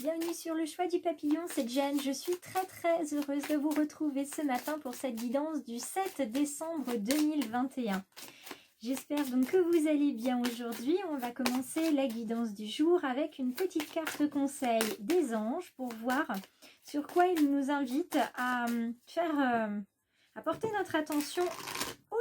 Bienvenue sur le choix du papillon, c'est Jen. Je suis très heureuse de vous retrouver ce matin pour cette guidance du 7 décembre 2021. J'espère donc que vous allez bien aujourd'hui. On va commencer la guidance du jour avec une petite carte conseil des anges pour voir sur quoi ils nous invitent à à porter notre attention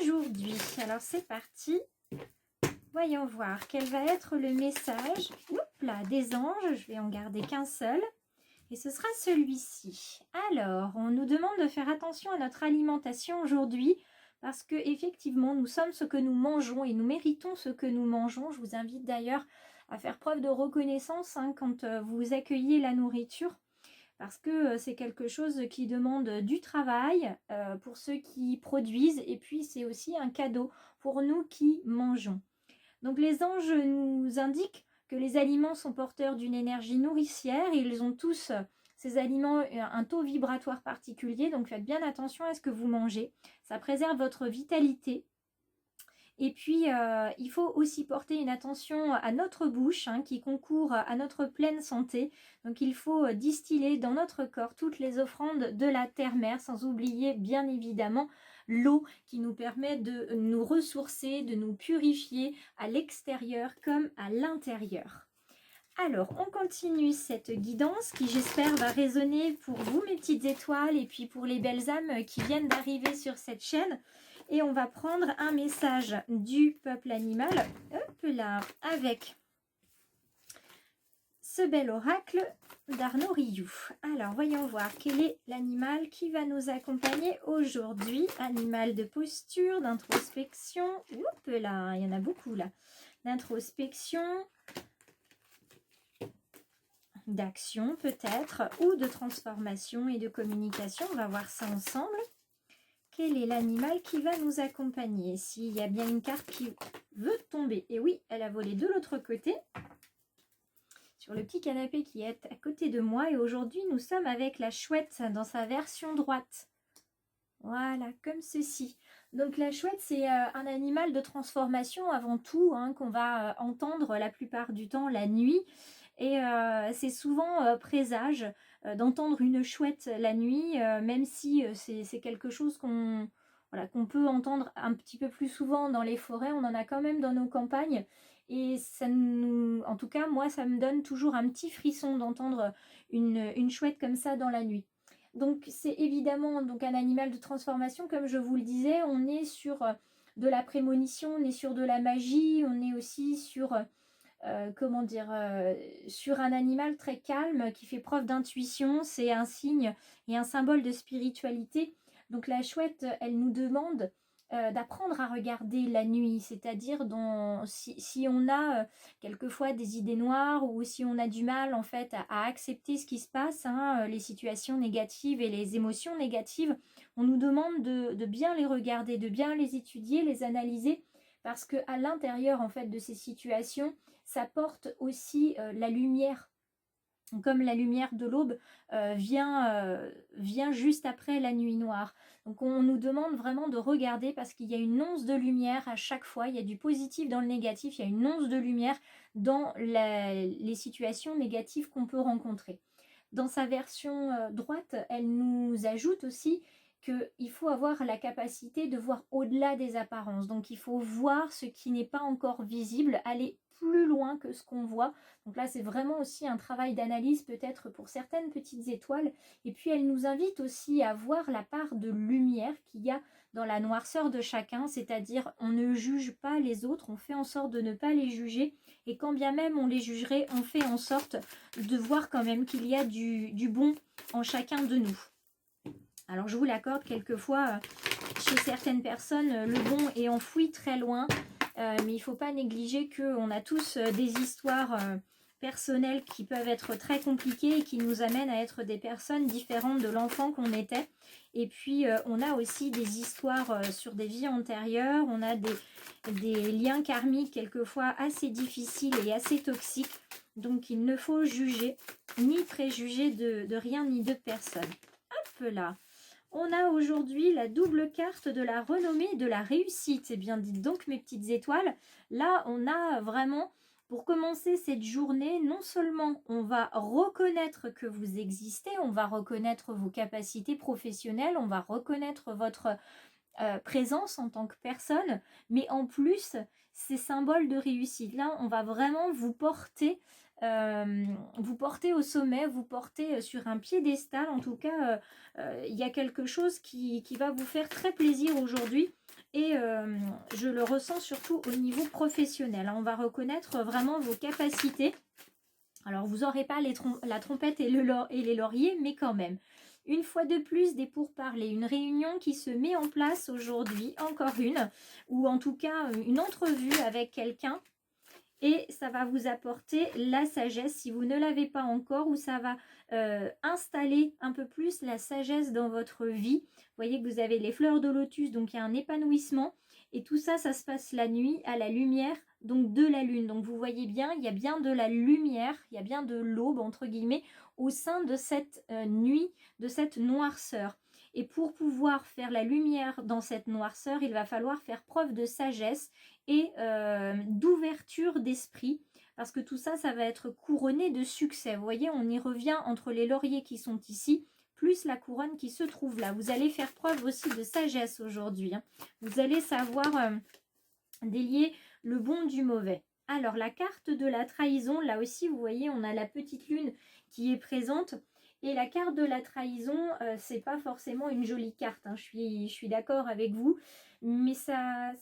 aujourd'hui. Alors c'est parti. Voyons voir quel va être le message des anges. Je vais en garder qu'un seul. Et ce sera celui-ci. Alors, on nous demande de faire attention à notre alimentation aujourd'hui parce que effectivement, nous sommes ce que nous mangeons et nous méritons ce que nous mangeons. Je vous invite d'ailleurs à faire preuve de reconnaissance quand vous accueillez la nourriture parce que c'est quelque chose qui demande du travail pour ceux qui produisent et puis c'est aussi un cadeau pour nous qui mangeons. Donc les anges nous indiquent que les aliments sont porteurs d'une énergie nourricière. Ils ont tous, ces aliments, un taux vibratoire particulier. Donc faites bien attention à ce que vous mangez. Ça préserve votre vitalité. Et puis, il faut aussi porter une attention à notre bouche qui concourt à notre pleine santé. Donc, il faut distiller dans notre corps toutes les offrandes de la terre-mère, sans oublier bien évidemment l'eau qui nous permet de nous ressourcer, de nous purifier à l'extérieur comme à l'intérieur. Alors, on continue cette guidance qui, j'espère, va résonner pour vous, mes petites étoiles, et puis pour les belles âmes qui viennent d'arriver sur cette chaîne. Et on va prendre un message du peuple animal, hop là, avec ce bel oracle d'Arnaud Rioux. Alors, voyons voir quel est l'animal qui va nous accompagner aujourd'hui. Animal de posture, d'introspection, hop là, il y en a beaucoup là, d'introspection, d'action peut-être, ou de transformation et de communication. On va voir ça ensemble. Quel est l'animal qui va nous accompagner? S'il y a bien une carte qui veut tomber. Et oui, elle a volé de l'autre côté, sur le petit canapé qui est à côté de moi. Et aujourd'hui, nous sommes avec la chouette dans sa version droite. Voilà, comme ceci. Donc la chouette, c'est un animal de transformation avant tout, qu'on va entendre la plupart du temps la nuit. Et c'est souvent présage d'entendre une chouette la nuit, même si c'est quelque chose qu'on peut entendre un petit peu plus souvent dans les forêts. On en a quand même dans nos campagnes. Et ça en tout cas, moi, ça me donne toujours un petit frisson d'entendre une chouette comme ça dans la nuit. Donc c'est évidemment donc un animal de transformation, comme je vous le disais. On est sur de la prémonition, on est sur de la magie, on est aussi sur... sur un animal très calme qui fait preuve d'intuition. C'est un signe et un symbole de spiritualité. Donc la chouette, elle nous demande d'apprendre à regarder la nuit, c'est-à-dire si on a quelquefois des idées noires ou si on a du mal en fait à accepter ce qui se passe, les situations négatives et les émotions négatives, on nous demande de bien les regarder, de bien les étudier, les analyser, parce qu'à l'intérieur en fait de ces situations, ça porte aussi la lumière, comme la lumière de l'aube vient juste après la nuit noire. Donc on nous demande vraiment de regarder parce qu'il y a une once de lumière à chaque fois, il y a du positif dans le négatif, il y a une once de lumière dans les situations négatives qu'on peut rencontrer. Dans sa version droite, elle nous ajoute aussi qu'il faut avoir la capacité de voir au-delà des apparences. Donc il faut voir ce qui n'est pas encore visible, aller plus loin que ce qu'on voit. Donc là, c'est vraiment aussi un travail d'analyse peut-être pour certaines petites étoiles. Et puis, elle nous invite aussi à voir la part de lumière qu'il y a dans la noirceur de chacun, c'est-à-dire on ne juge pas les autres, on fait en sorte de ne pas les juger. Et quand bien même on les jugerait, on fait en sorte de voir quand même qu'il y a du bon en chacun de nous. Alors, je vous l'accorde, quelquefois, chez certaines personnes, le bon est enfoui très loin. Mais il ne faut pas négliger qu'on a tous des histoires personnelles qui peuvent être très compliquées et qui nous amènent à être des personnes différentes de l'enfant qu'on était. Et puis, on a aussi des histoires sur des vies antérieures. On a des liens karmiques quelquefois assez difficiles et assez toxiques. Donc, il ne faut juger ni préjuger de rien ni de personne. Hop là! On a aujourd'hui la double carte de la renommée et de la réussite. Eh bien, dites donc mes petites étoiles, là on a vraiment Pour commencer cette journée, non seulement on va reconnaître que vous existez, on va reconnaître vos capacités professionnelles, on va reconnaître votre présence en tant que personne, mais en plus, c'est symbole de réussite. Là, on va vraiment vous porter au sommet, vous porter sur un piédestal. En tout cas, il y a quelque chose qui va vous faire très plaisir aujourd'hui. Et je le ressens surtout au niveau professionnel. On va reconnaître vraiment vos capacités. Alors, vous n'aurez pas la trompette et les lauriers, mais quand même. Une fois de plus, des pourparlers, une réunion qui se met en place aujourd'hui, encore une, ou en tout cas une entrevue avec quelqu'un. Et ça va vous apporter la sagesse si vous ne l'avez pas encore, ou ça va installer un peu plus la sagesse dans votre vie. Vous voyez que vous avez les fleurs de lotus, donc il y a un épanouissement. Et tout ça, ça se passe la nuit à la lumière donc de la lune. Donc vous voyez bien, il y a bien de la lumière, il y a bien de l'aube entre guillemets au sein de cette nuit, de cette noirceur. Et pour pouvoir faire la lumière dans cette noirceur, il va falloir faire preuve de sagesse et d'ouverture d'esprit, parce que tout ça, ça va être couronné de succès. Vous voyez, on y revient entre les lauriers qui sont ici, plus la couronne qui se trouve là. Vous allez faire preuve aussi de sagesse aujourd'hui. Hein. Vous allez savoir délier le bon du mauvais. Alors, la carte de la trahison, là aussi, vous voyez, on a la petite lune qui est présente. Et la carte de la trahison, c'est pas forcément une jolie carte, hein. Je suis d'accord avec vous, mais ça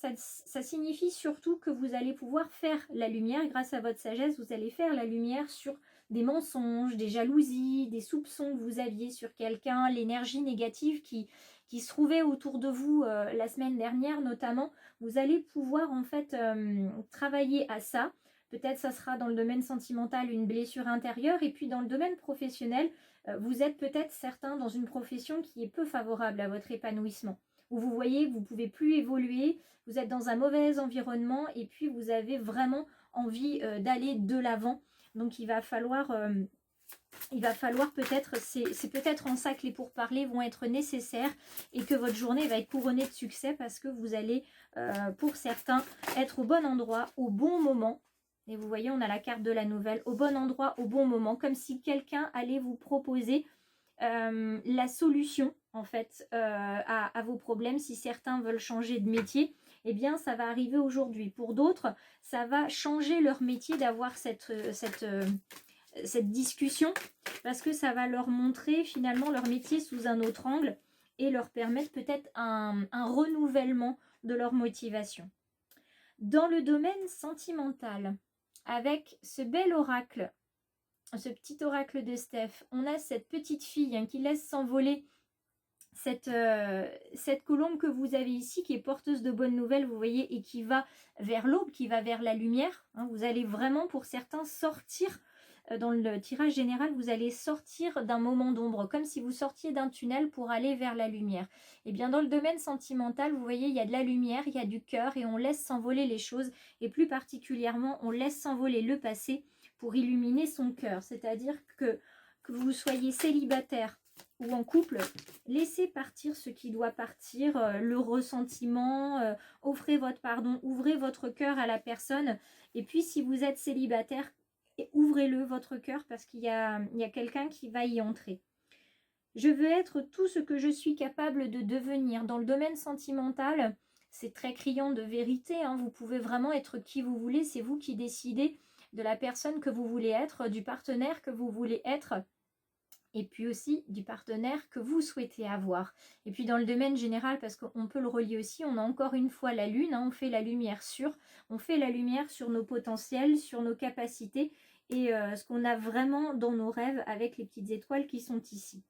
signifie surtout que vous allez pouvoir faire la lumière, grâce à votre sagesse, vous allez faire la lumière sur des mensonges, des jalousies, des soupçons que vous aviez sur quelqu'un, l'énergie négative qui se trouvait autour de vous la semaine dernière notamment. Vous allez pouvoir en fait travailler à ça. Peut-être ça sera dans le domaine sentimental une blessure intérieure, et puis dans le domaine professionnel, vous êtes peut-être certains dans une profession qui est peu favorable à votre épanouissement, où vous voyez que vous ne pouvez plus évoluer, vous êtes dans un mauvais environnement et puis vous avez vraiment envie d'aller de l'avant. Donc il va falloir peut-être, c'est peut-être en ça que les pourparlers vont être nécessaires et que votre journée va être couronnée de succès, parce que vous allez, pour certains, être au bon endroit, au bon moment. Et vous voyez, on a la carte de la nouvelle, au bon endroit, au bon moment, comme si quelqu'un allait vous proposer la solution, en fait, à vos problèmes. Si certains veulent changer de métier, eh bien, ça va arriver aujourd'hui. Pour d'autres, ça va changer leur métier d'avoir cette discussion, parce que ça va leur montrer finalement leur métier sous un autre angle et leur permettre peut-être un renouvellement de leur motivation. Dans le domaine sentimental, avec ce bel oracle, ce petit oracle de Steph, on a cette petite fille qui laisse s'envoler cette colombe que vous avez ici, qui est porteuse de bonnes nouvelles, vous voyez, et qui va vers l'aube, qui va vers la lumière. Vous allez vraiment, pour certains, sortir, dans le tirage général, vous allez sortir d'un moment d'ombre, comme si vous sortiez d'un tunnel pour aller vers la lumière. Et bien dans le domaine sentimental, vous voyez, il y a de la lumière, il y a du cœur, et on laisse s'envoler les choses, et plus particulièrement, on laisse s'envoler le passé pour illuminer son cœur. C'est-à-dire que vous soyez célibataire ou en couple, laissez partir ce qui doit partir, le ressentiment, offrez votre pardon, ouvrez votre cœur à la personne. Et puis si vous êtes célibataire, ouvrez-le, votre cœur, parce qu'il y a quelqu'un qui va y entrer. Je veux être tout ce que je suis capable de devenir. Dans le domaine sentimental, c'est très criant de vérité. Vous pouvez vraiment être qui vous voulez. C'est vous qui décidez de la personne que vous voulez être, du partenaire que vous voulez être, et puis aussi du partenaire que vous souhaitez avoir. Et puis dans le domaine général, parce qu'on peut le relier aussi, on a encore une fois la lune, on fait la lumière sur nos potentiels, sur nos capacités, et ce qu'on a vraiment dans nos rêves avec les petites étoiles qui sont ici.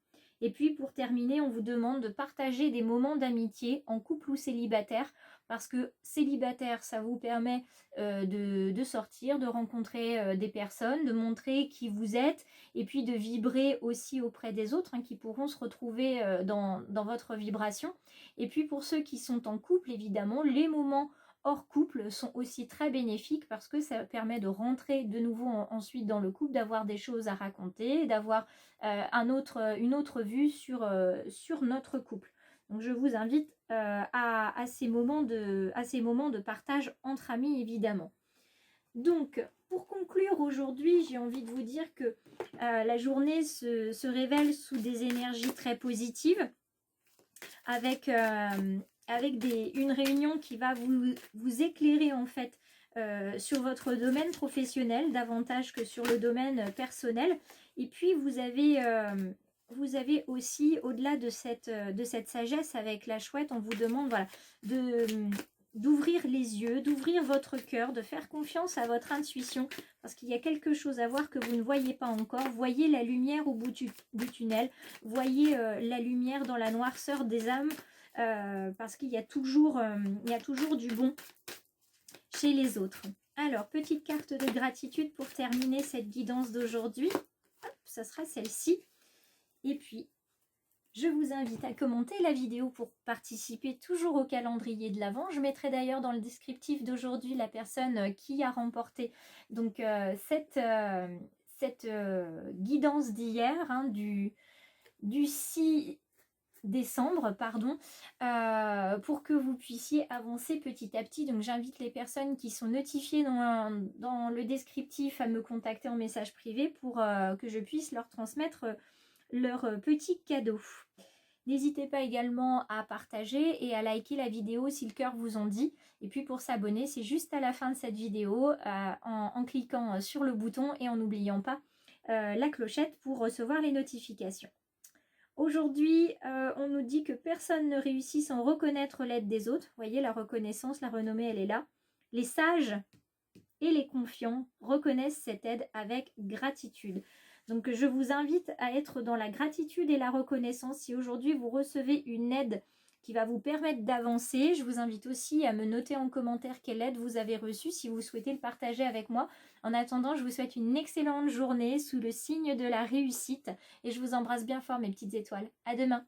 Et puis pour terminer, on vous demande de partager des moments d'amitié en couple ou célibataire, parce que célibataire, ça vous permet de sortir, de rencontrer des personnes, de montrer qui vous êtes, et puis de vibrer aussi auprès des autres qui pourront se retrouver dans votre vibration. Et puis pour ceux qui sont en couple, évidemment, les moments hors couple sont aussi très bénéfiques, parce que ça permet de rentrer de nouveau ensuite dans le couple, d'avoir des choses à raconter, d'avoir une autre vue sur notre couple. Donc je vous invite à ces moments de partage entre amis, évidemment. Donc pour conclure aujourd'hui, j'ai envie de vous dire que la journée se révèle sous des énergies très positives, avec une réunion qui va vous éclairer en fait sur votre domaine professionnel davantage que sur le domaine personnel. Et puis vous avez aussi, au-delà de cette sagesse avec la chouette, on vous demande voilà, d'ouvrir les yeux, d'ouvrir votre cœur, de faire confiance à votre intuition, parce qu'il y a quelque chose à voir que vous ne voyez pas encore. Voyez la lumière au bout du tunnel, voyez la lumière dans la noirceur des âmes, parce qu'il y a toujours du bon chez les autres. Alors, petite carte de gratitude pour terminer cette guidance d'aujourd'hui. Hop, ça sera celle-ci. Et puis, je vous invite à commenter la vidéo pour participer toujours au calendrier de l'Avent. Je mettrai d'ailleurs dans le descriptif d'aujourd'hui la personne qui a remporté donc cette guidance d'hier, hein, du 6 décembre, pardon, pour que vous puissiez avancer petit à petit. Donc j'invite les personnes qui sont notifiées dans le descriptif à me contacter en message privé pour que je puisse leur transmettre leur petit cadeau. N'hésitez pas également à partager et à liker la vidéo si le cœur vous en dit. Et puis pour s'abonner, c'est juste à la fin de cette vidéo en cliquant sur le bouton et en n'oubliant pas la clochette pour recevoir les notifications. Aujourd'hui, on nous dit que personne ne réussit sans reconnaître l'aide des autres. Vous voyez, la reconnaissance, la renommée, elle est là. Les sages et les confiants reconnaissent cette aide avec gratitude. Donc, je vous invite à être dans la gratitude et la reconnaissance. Si aujourd'hui, vous recevez une aide qui va vous permettre d'avancer, je vous invite aussi à me noter en commentaire quelle aide vous avez reçue si vous souhaitez le partager avec moi. En attendant, je vous souhaite une excellente journée sous le signe de la réussite et je vous embrasse bien fort mes petites étoiles. À demain!